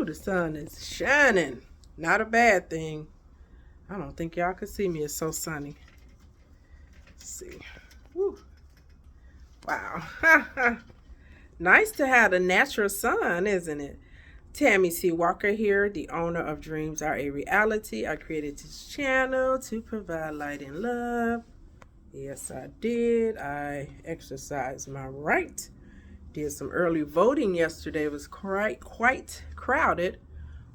Ooh, the sun is shining. Not a bad thing. I don't think y'all can see me. It's so sunny. Let's see. Woo. Wow. Nice to have the natural sun, isn't it? Tammy C. Walker here, the owner of Dreams Are a Reality. I created this channel to provide light and love. Yes, I did. I exercised my right. Did some early voting yesterday. It was quite crowded,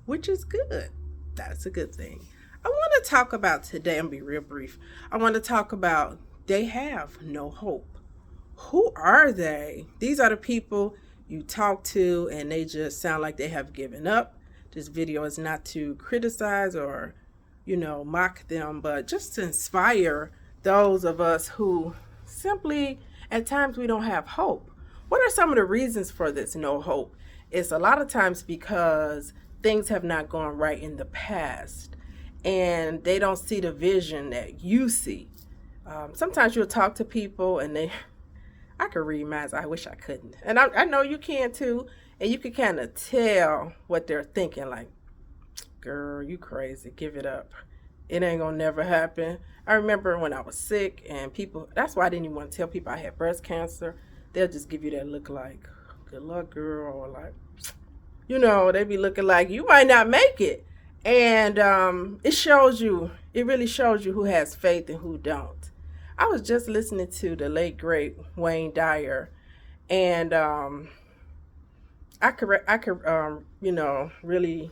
which is good. That's a good thing. I want to talk about today, I'm going to be real brief. I want to talk about they have no hope. Who are they? These are the people you talk to and they just sound like they have given up. This video is not to criticize or, mock them, but just to inspire those of us who simply, at times, we don't have hope. What are some of the reasons for this no hope? It's a lot of times because things have not gone right in the past and they don't see the vision that you see. Sometimes you'll talk to people and I could read minds. I wish I couldn't. And I know you can too. And you can kind of tell what they're thinking, like, girl, you crazy. Give it up. It ain't gonna never happen. I remember when I was sick and that's why I didn't even want to tell people I had breast cancer. They'll just give you that look like, good luck, girl, or like, they be looking like you might not make it. And it really shows you who has faith and who don't. I was just listening to the late, great Wayne Dyer, and I could really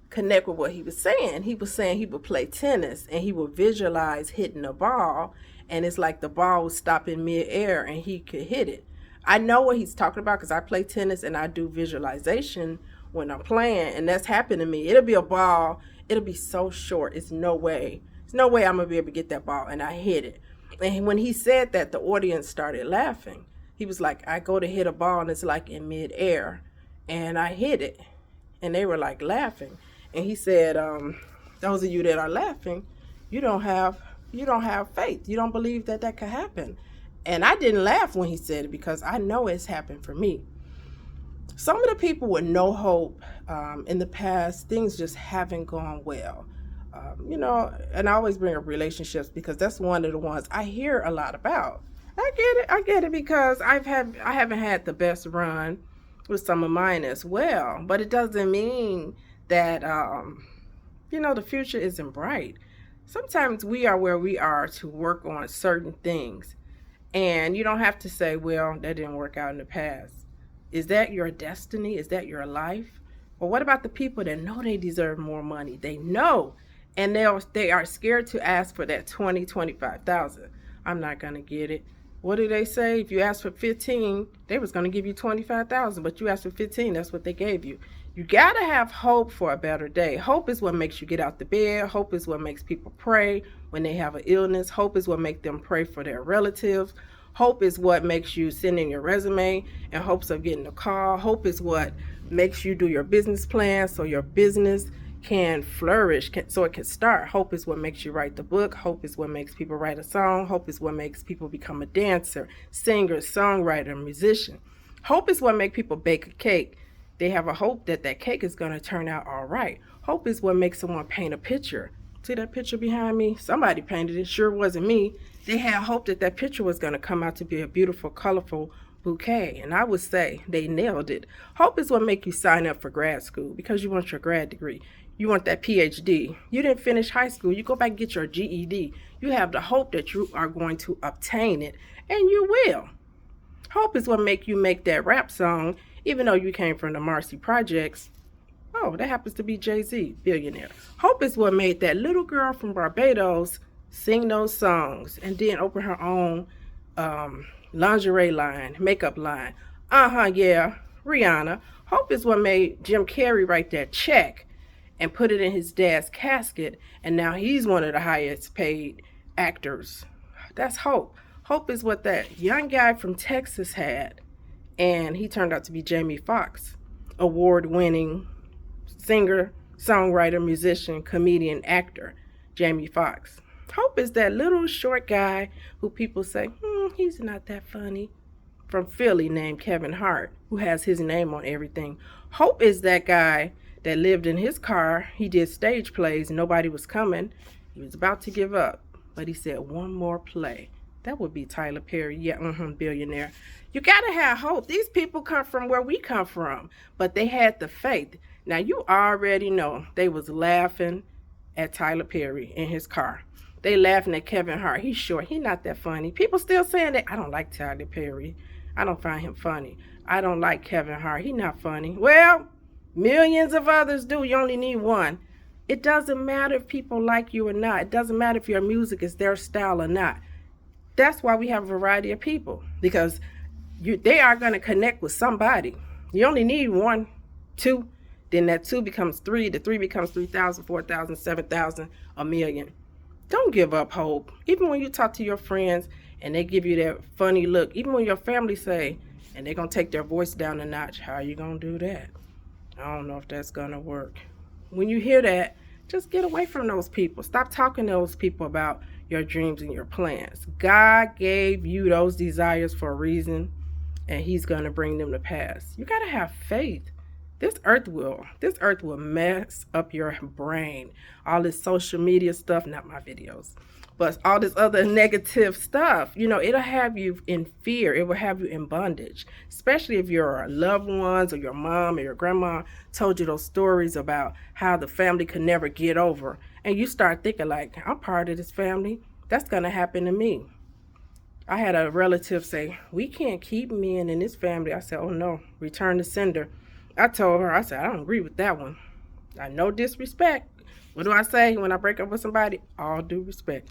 connect with what he was saying. He was saying he would play tennis and he would visualize hitting a ball, and it's like the ball would stop in midair and he could hit it. I know what he's talking about because I play tennis and I do visualization when I'm playing, and that's happened to me. It'll be a ball. It'll be so short. There's no way I'm going to be able to get that ball, and I hit it. And when he said that, the audience started laughing. He was like, I go to hit a ball, and it's like in midair, and I hit it. And they were like laughing. And he said, those of you that are laughing, you don't have faith. You don't believe that could happen. And I didn't laugh when he said it because I know it's happened for me. Some of the people with no hope in the past, things just haven't gone well. And I always bring up relationships because that's one of the ones I hear a lot about. I get it because I haven't had the best run with some of mine as well. But it doesn't mean that, the future isn't bright. Sometimes we are where we are to work on certain things. And you don't have to say, well, that didn't work out in the past. Is that your destiny? Is that your life? Or what about the people that know they deserve more money? They know, and they are scared to ask for that 20, 25,000. I'm not going to get it. What do they say? If you ask for 15, they was going to give you 25,000, but you asked for 15, that's what they gave you. You got to have hope for a better day. Hope is what makes you get out the bed. Hope is what makes people pray when they have an illness. Hope is what makes them pray for their relatives. Hope is what makes you send in your resume in hopes of getting a call. Hope is what makes you do your business plan so your business can flourish, so it can start. Hope is what makes you write the book. Hope is what makes people write a song. Hope is what makes people become a dancer, singer, songwriter, musician. Hope is what makes people bake a cake. They have a hope that cake is going to turn out all right. Hope is what makes someone paint a picture. See that picture behind me? Somebody painted it. Sure wasn't me. They had hope that picture was going to come out to be a beautiful, colorful bouquet. And I would say they nailed it. Hope is what makes you sign up for grad school because you want your grad degree. You want that PhD. You didn't finish high school. You go back and get your GED. You have the hope that you are going to obtain it, and you will. Hope is what makes you make that rap song, even though you came from the Marcy Projects. Oh, that happens to be Jay-Z, billionaire. Hope is what made that little girl from Barbados sing those songs and then open her own lingerie line, makeup line. Yeah, Rihanna. Hope is what made Jim Carrey write that check and put it in his dad's casket, and now he's one of the highest paid actors. That's hope. Hope is what that young guy from Texas had, and he turned out to be Jamie Foxx, award-winning singer, songwriter, musician, comedian, actor, Jamie Foxx. Hope is that little short guy who people say, he's not that funny, from Philly named Kevin Hart, who has his name on everything. Hope is that guy that lived in his car. He did stage plays. Nobody was coming. He was about to give up, but he said, one more play. That would be Tyler Perry. Yeah, billionaire. You got to have hope. These people come from where we come from, but they had the faith. Now, you already know they was laughing at Tyler Perry in his car. They laughing at Kevin Hart. He's short. He's not that funny. People still saying that. I don't like Tyler Perry. I don't find him funny. I don't like Kevin Hart. He's not funny. Well, millions of others do. You only need one. It doesn't matter if people like you or not. It doesn't matter if your music is their style or not. That's why we have a variety of people, because they are going to connect with somebody. You only need 1, 2, then that 2 becomes 3, the 3 becomes 3,000, 4,000, 7,000, a million. Don't give up hope. Even when you talk to your friends and they give you that funny look, even when your family say, and they're going to take their voice down a notch, how are you going to do that? I don't know if that's going to work. When you hear that, just get away from those people. Stop talking to those people about your dreams and your plans. God gave you those desires for a reason, and he's going to bring them to pass. You got to have faith. This earth will mess up your brain. All this social media stuff, not my videos, but all this other negative stuff, it'll have you in fear. It will have you in bondage, especially if your loved ones or your mom or your grandma told you those stories about how the family could never get over. And you start thinking like, I'm part of this family. That's going to happen to me. I had a relative say, we can't keep men in this family. I said, oh no, return to sender. I told her, I said, I don't agree with that one. No disrespect. What do I say when I break up with somebody? All due respect.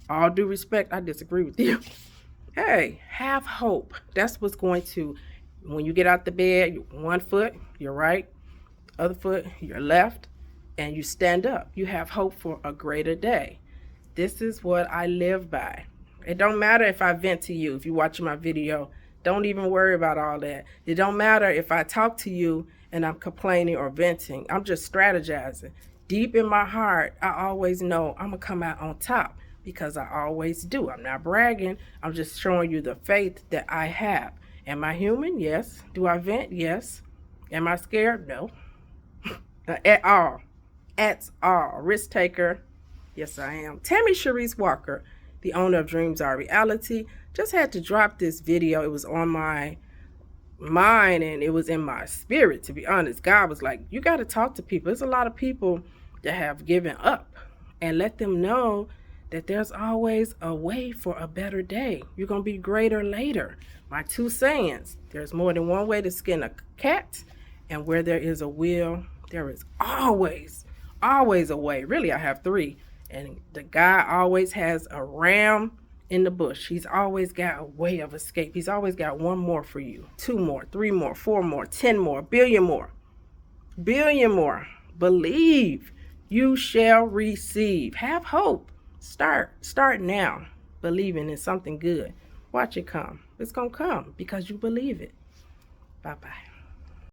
All due respect, I disagree with you. Hey, have hope. That's what's going to, when you get out the bed, one foot, your right, other foot, your left, and you stand up. You have hope for a greater day. This is what I live by. It don't matter if I vent to you. If you watch my video, don't even worry about all that. It don't matter if I talk to you and I'm complaining or venting. I'm just strategizing. Deep in my heart, I always know I'm going to come out on top, because I always do. I'm not bragging. I'm just showing you the faith that I have. Am I human? Yes. Do I vent? Yes. Am I scared? No. At all. At all. Risk taker? Yes, I am. Tammy Sharice Walker, the owner of Dreams Are Reality, just had to drop this video. It was on my mind and it was in my spirit, to be honest. God was like, you got to talk to people. There's a lot of people that have given up, and let them know that there's always a way for a better day. You're going to be greater later. My 2 sayings, there's more than one way to skin a cat, and where there is a will, there is always a way. Really, I have 3. And the guy always has a ram in the bush. He's always got a way of escape. He's always got 1 more for you, 2 more, 3 more, 4 more, 10 more, billion more. Billion more. Believe you shall receive. Have hope. Start now, believing in something good. Watch it come. It's going to come because you believe it. Bye-bye.